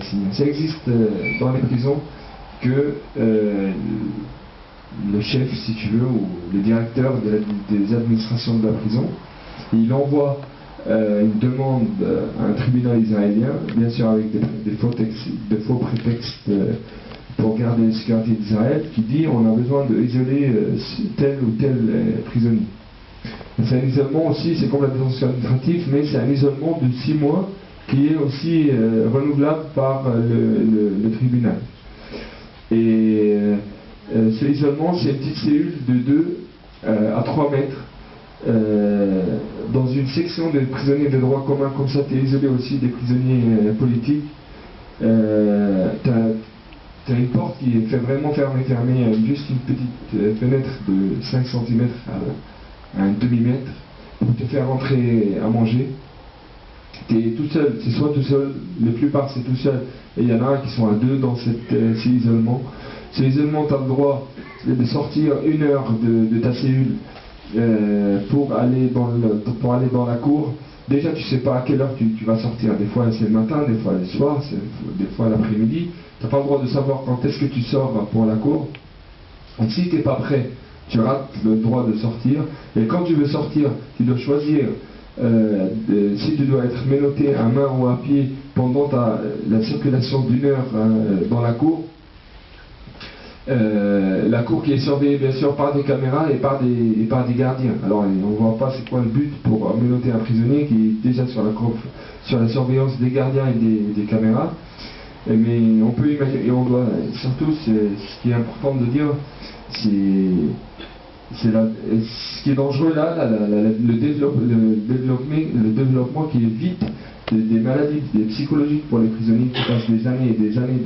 vacciner. Ça existe dans les prisons que le chef, si tu veux, ou le directeur des administrations de la prison, il envoie une demande à un tribunal israélien, bien sûr avec des faux prétextes pour garder la sécurité d'Israël, qui dit on a besoin d'isoler tel ou tel prisonnier. C'est un isolement aussi, c'est comme la détention administrative, mais c'est un isolement de 6 mois qui est aussi renouvelable par le tribunal. Et ce isolement, c'est une petite cellule de 2 à 3 mètres dans une section des prisonniers de droit commun. Comme ça, tu es isolé aussi des prisonniers politiques. Tu as une porte qui est vraiment fermée, juste une petite fenêtre de 5 cm à un demi-mètre pour te faire rentrer à manger. Tu es tout seul, c'est soit tout seul, la plupart c'est tout seul, et il y en a un qui sont à 2 dans cet isolement. Ce isolement, tu as le droit de sortir 1 heure de ta cellule pour aller dans la cour. Déjà, tu sais pas à quelle heure tu vas sortir. Des fois, c'est le matin, des fois le soir, des fois l'après-midi. Tu n'as pas le droit de savoir quand est-ce que tu sors pour la cour. Donc, si tu n'es pas prêt, tu rates le droit de sortir. Et quand tu veux sortir, tu dois choisir si tu dois être menotté à main ou à pied pendant la circulation d'1 heure dans la cour. La cour qui est surveillée bien sûr par des caméras et par des gardiens. Alors on ne voit pas c'est quoi le but pour menotter un prisonnier qui est déjà sur la surveillance des gardiens et des caméras. Mais on peut imaginer, et on doit, surtout ce qui est important de dire, ce qui est dangereux là, le développement qui évite des maladies psychologiques pour les prisonniers qui passent des années et des années